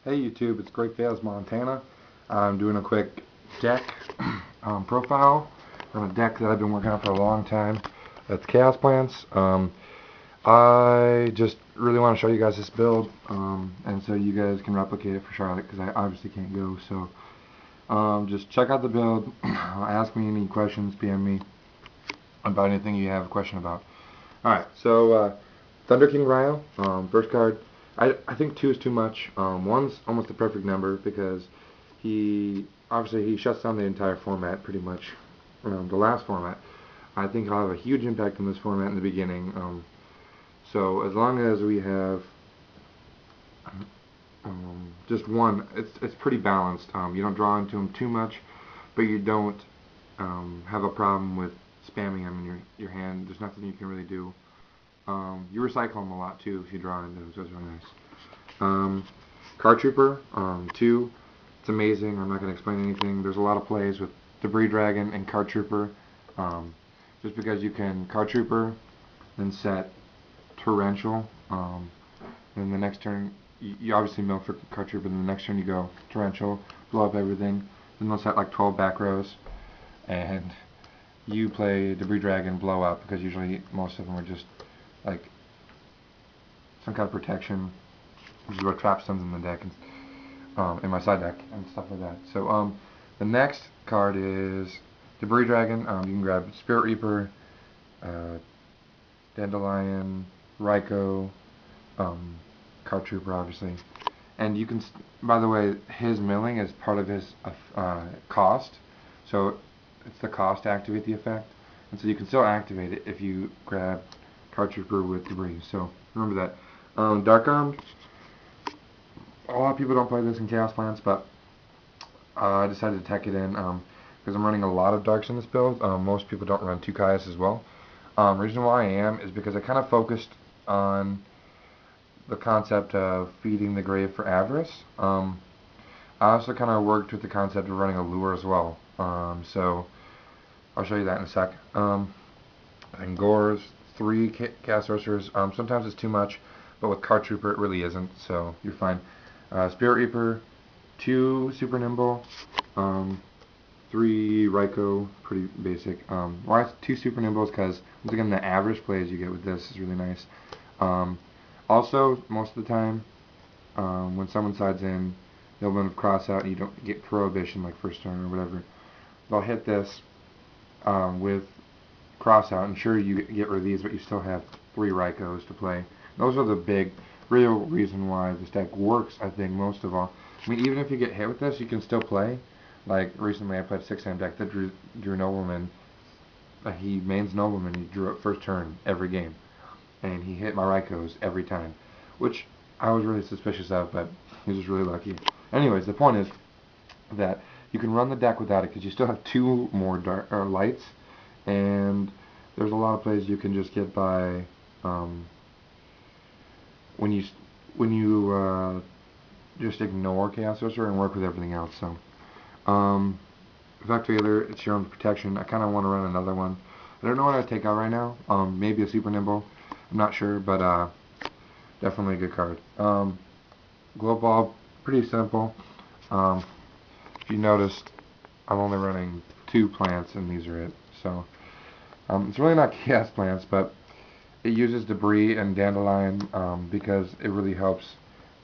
Hey YouTube, it's GreatFailsMontana. I'm doing a quick deck profile on a deck that I've been working on for a long time. It's Chaos Plants. I just really want to show you guys this build, and so you guys can replicate it for Charlotte, because I obviously can't go. So just check out the build. Ask me any questions, PM me about anything you have a question about. Alright, so Thunder King Ryo, first card. I think 2 is too much. 1's almost the perfect number because obviously he shuts down the entire format pretty much. The last format. I think he'll have a huge impact on this format in the beginning. So as long as we have just one, it's pretty balanced. You don't draw into him too much, but you don't have a problem with spamming him in your hand. There's nothing you can really do. You recycle them a lot too if you draw into them, so it's really nice. Card Trooper, 2, it's amazing. I'm not going to explain anything. There's a lot of plays with Debris Dragon and Card Trooper. Just because you can Card Trooper, then set Torrential, and the next turn you obviously milk for Card Trooper, then the next turn you go Torrential, blow up everything, then they'll set like 12 back rows, and you play Debris Dragon, blow up, because usually most of them are just like some kind of protection. This is what trap stones in the deck, and in my side deck, and stuff like that. So the next card is Debris Dragon. You can grab Spirit Reaper, Dandelion, Raikou, Card Trooper, obviously. And you can, by the way, his milling is part of his cost, so it's the cost to activate the effect, and so you can still activate it if you grab Card Trooper with Debris. So remember that. Dark Arm. A lot of people don't play this in Chaos Plants, but I decided to tech it in because I'm running a lot of Darks in this build. Most people don't run 2 Kaias as well. Reason why I am is because I kind of focused on the concept of feeding the grave for avarice. I also kind of worked with the concept of running a lure as well. So I'll show you that in a sec. And Gores, 3 Chaos Sorcerers. Sometimes it's too much, but with Card Trooper it really isn't, so you're fine. Spirit Reaper, 2 Super Nimble, 3 Raikou, pretty basic. Why 2 Super Nimbles? Because once again, the average plays you get with this is really nice. Also, most of the time, when someone sides in, they'll run with Cross Out and you don't get Prohibition like first turn or whatever. They'll hit this with Cross Out, and sure, you get rid of these, but you still have 3 Raikous to play. Those are the big, real reason why this deck works, I think, most of all. I mean, even if you get hit with this, you can still play. Like, recently I played a 6-hand deck that drew Nobleman. He mains Nobleman, he drew it first turn every game. And he hit my Raikous every time, which I was really suspicious of, but he was just really lucky. Anyways, the point is that you can run the deck without it, because you still have 2 more lights, and there's a lot of plays you can just get by when you just ignore Chaos Sorcerer and work with everything else. So Effect Failure, it's your own protection. I kind of want to run another one. I don't know what I'd take out right now. Maybe a Super Nimble. I'm not sure, but definitely a good card. Glow Ball, pretty simple. If you noticed, I'm only running 2 plants, and these are it. So it's really not Chaos Plants, but it uses Debris and Dandelion because it really helps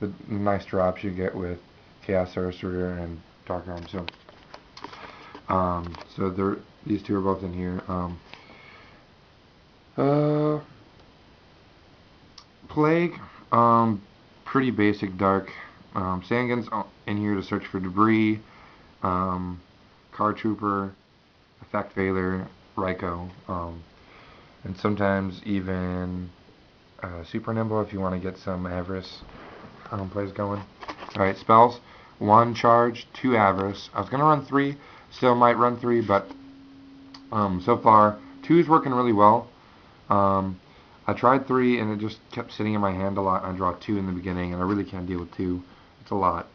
the nice drops you get with Chaos Sorcerer and Dark Arm. So these 2 are both in here. Plague, pretty basic dark. Sangan's in here to search for Debris, Card Trooper, Effect Failure, Raikou, and sometimes even Super Nimble if you want to get some Avarice plays going. Alright, spells, 1 Charge, 2 Avarice. I was going to run 3, still might run 3, but so far 2 is working really well. I tried 3 and it just kept sitting in my hand a lot. I draw 2 in the beginning and I really can't deal with 2. It's a lot.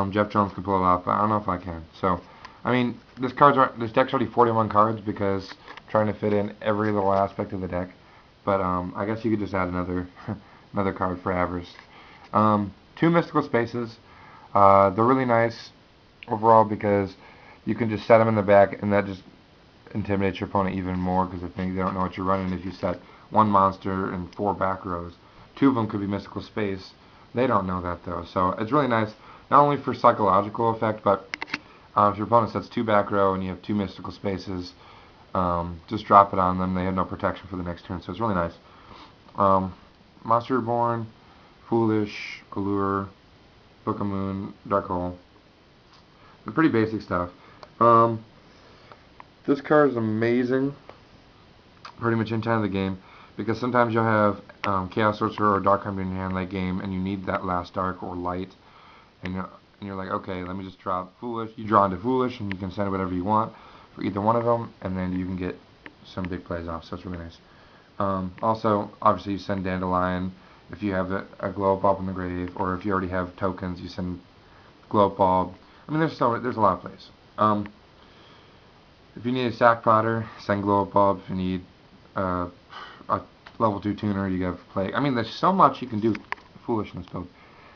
Jeff Jones can pull it off, but I don't know if I can. So, I mean, this deck's already 41 cards because I'm trying to fit in every little aspect of the deck. But I guess you could just add another another card for Avarice. 2 Mystical Spaces. They're really nice overall because you can just set them in the back, and that just intimidates your opponent even more because they don't know what you're running. If you set one monster and 4 back rows, 2 of them could be mystical space. They don't know that though, so it's really nice not only for psychological effect, but if your opponent sets 2 back row and you have 2 mystical spaces, just drop it on them. They have no protection for the next turn, so it's really nice. Monster Reborn, Foolish, Allure, Book of Moon, Dark Hole. They're pretty basic stuff. This card is amazing pretty much any time of the game because sometimes you'll have Chaos Sorcerer or Dark Armed in your hand late game and you need that last dark or light and you're like, okay, let me just drop Foolish. You draw into Foolish and you can send whatever you want for either one of them, and then you can get some big plays off, so it's really nice. Also, obviously you send Dandelion if you have a Glow Bulb in the grave, or if you already have tokens, you send Glow Bulb. I mean, there's a lot of plays. If you need a Sack Potter, send Glow Bulb. If you need a level 2 tuner, you have Plague. I mean, there's so much you can do foolish in this build.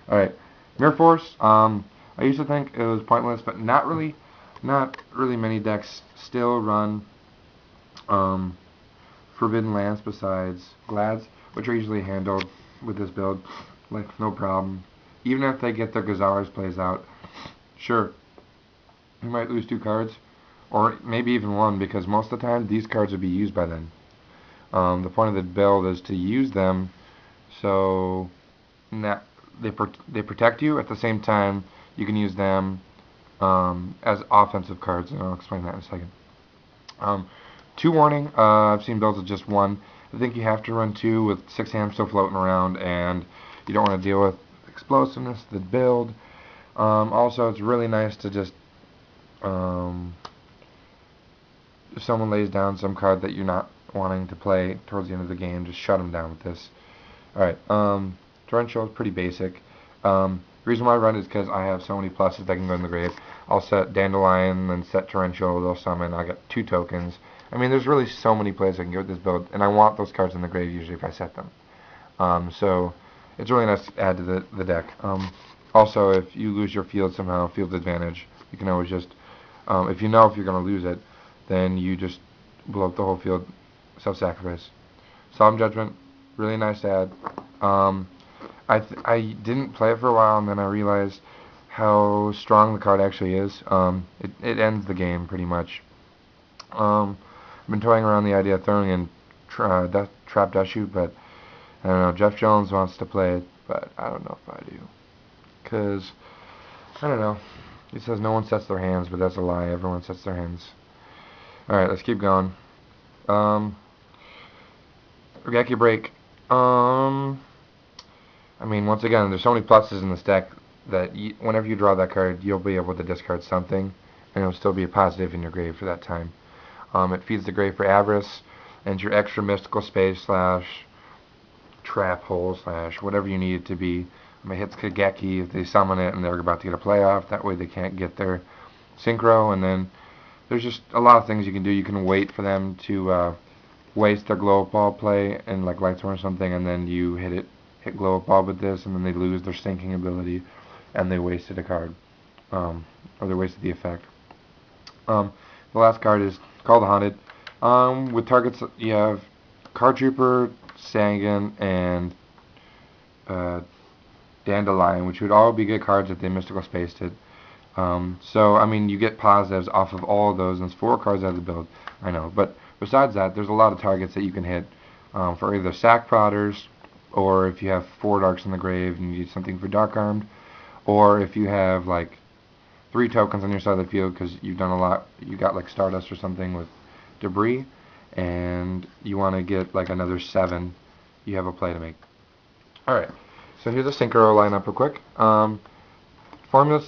Alright, Mirror Force. I used to think it was pointless, but not really many decks still run Forbidden Lands besides Glads, which are easily handled with this build, like no problem. Even if they get their Gazara's plays out, sure, you might lose 2 cards, or maybe even 1, because most of the time these cards would be used by then. The point of the build is to use them so that they protect you. At the same time, you can use them as offensive cards, and I'll explain that in a second. 2 warning. I've seen builds with just 1. I think you have to run 2 with 6 hands still floating around, and you don't want to deal with explosiveness of the build. Also, it's really nice to just if someone lays down some card that you're not wanting to play towards the end of the game, just shut them down with this. Alright, Torrential is pretty basic. The reason why I run is because I have so many pluses that can go in the grave. I'll set Dandelion, then set Torrential, they'll summon, I got 2 tokens. I mean, there's really so many plays I can get with this build, and I want those cards in the grave usually if I set them. So, it's really nice to add to the deck. Also, if you lose your field somehow, field advantage, you can always just, if you know if you're going to lose it, then you just blow up the whole field, self-sacrifice. Solemn Judgment, really nice to add. I didn't play it for a while, and then I realized how strong the card actually is. It ends the game pretty much. I've been toying around the idea of throwing in Trap Dust Shoot, but I don't know. Jeff Jones wants to play it, but I don't know if I do. Because, I don't know. He says no one sets their hands, but that's a lie. Everyone sets their hands. Alright, let's keep going. Regaki Break. I mean, once again, there's so many pluses in this deck that whenever you draw that card, you'll be able to discard something, and it'll still be a positive in your grave for that time. It feeds the grave for Avarice, and your extra mystical space / trap hole / whatever you need it to be. It hits Kageki if they summon it and they're about to get a playoff. That way they can't get their synchro, and then there's just a lot of things you can do. You can wait for them to waste their glow up ball play and like Lightsworn or something, and then you hit glow up ball with this, and then they lose their sinking ability, and they wasted a card, or they wasted the effect. The last card is called the Haunted. With targets, you have Card Trooper, Sangan, and Dandelion, which would all be good cards if they mystical spaced it. So, I mean, you get positives off of all of those, and it's 4 cards out of the build, I know. But besides that, there's a lot of targets that you can hit for either Sack Prodders, or if you have 4 Darks in the grave and you need something for Dark Armed, or if you have, like, 3 tokens on your side of the field because you've done a lot, you got, like, Stardust or something with Debris, and you want to get, like, another 7, you have a play to make. Alright, so here's the Synchro lineup real quick. 2 Formula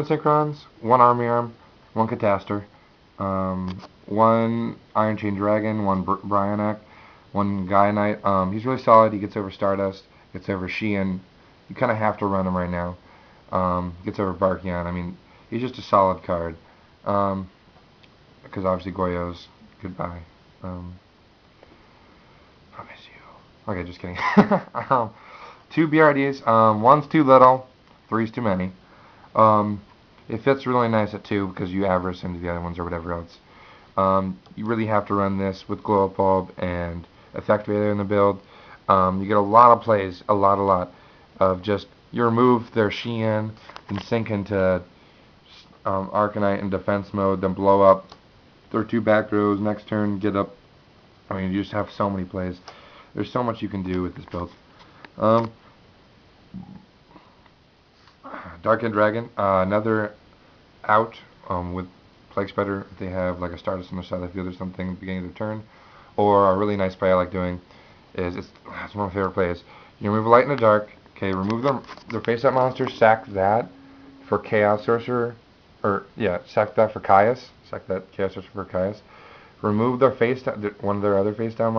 Synchrons, 1 Army Arm, 1 Catastor, 1 Iron Chain Dragon, 1 Bryonak, 1 Gaia Knight. He's really solid. He gets over Stardust, gets over Sheehan. You kind of have to run him right now. Gets over Barkion. I mean, he's just a solid card. Because obviously Goyo's goodbye. I miss you. Okay, just kidding. 2 BRDs. 1's too little, 3's too many. It fits really nice at 2 because you average into the other ones or whatever else. You really have to run this with Glow Up Bulb and Effect Vader in the build. You get a lot of plays, a lot of just you remove their Sheehan and sink into Arcanite in defense mode, then blow up. Throw 2 back rows, next turn get up. I mean, you just have so many plays. There's so much you can do with this build. Dark End Dragon, another out with Plague Spreader. If they have like a Stardust on the side of the field or something at the beginning of their turn. Or a really nice play I like doing is, it's one of my favorite plays. You remove a Light in the Dark, okay, remove their face-up monster, sack that for Chaos Sorcerer, or yeah, sack that for Caius, sack that Chaos Sorcerer for Caius. Remove their one of their other face-down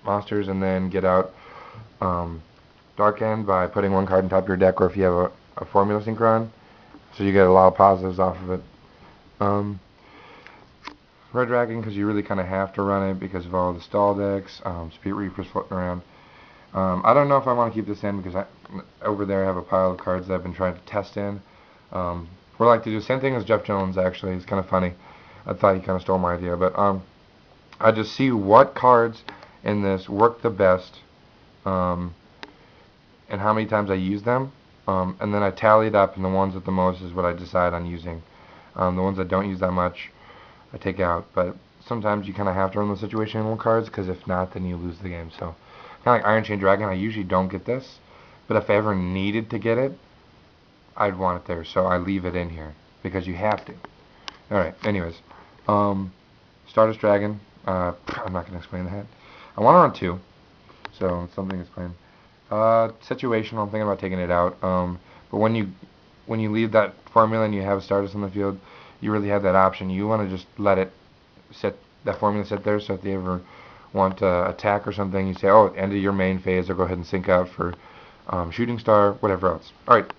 monsters, and then get out Dark End by putting 1 card on top of your deck, or if you have a Formula Synchron, so you get a lot of positives off of it. Red Dragon, because you really kind of have to run it because of all the stall decks, Speed Reapers floating around. I don't know if I want to keep this in because over there I have a pile of cards that I've been trying to test in. We're like to do the same thing as Jeff Jones, actually. It's kind of funny. I thought he kind of stole my idea, but I just see what cards in this work the best, and how many times I use them, and then I tally it up, and the ones with the most is what I decide on using. The ones that don't use that much, I take out. But sometimes you kind of have to run the situational cards, because if not, then you lose the game. So, kind of like Iron Chain Dragon, I usually don't get this, but if I ever needed to get it, I'd want it there, so I leave it in here, because you have to. Alright, anyways. Stardust Dragon, I'm not going to explain that. I want it on 2, so it's something to explain. Situational, I'm thinking about taking it out, but when you leave that formula and you have Stardust on the field, you really have that option. You want to just let it sit, that formula sit there, so if they ever want to attack or something, you say, oh, end of your main phase, or go ahead and sync out for Shooting Star, whatever else. Alright,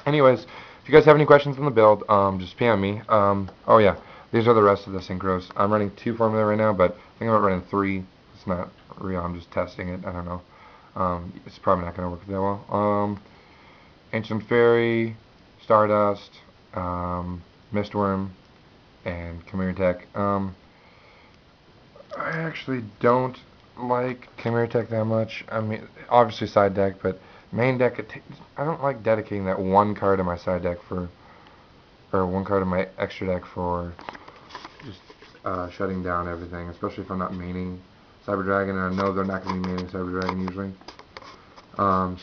anyways, if you guys have any questions on the build, just PM me. Oh yeah, these are the rest of the synchros. I'm running 2 formula right now, but I think I'm running 3. It's not real, I'm just testing it, I don't know. It's probably not going to work that well. Ancient Fairy, Stardust, Mistworm, and Chimera Tech. I actually don't like Chimera Tech that much. I mean, obviously side deck, but main deck, I don't like dedicating that 1 card in my side deck for, or 1 card in my extra deck for just shutting down everything, especially if I'm not maining Cyber Dragon, and I know they're not going to be maining Cyber Dragon usually.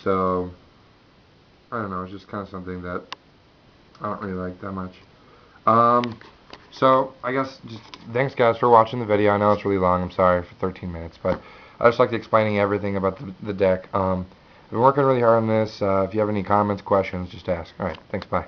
So, I don't know, it's just kind of something that I don't really like that much. So, I guess, just thanks guys for watching the video. I know it's really long, I'm sorry for 13 minutes, but I just like explaining everything about the deck. I've been working really hard on this. If you have any comments, questions, just ask. Alright, thanks, bye.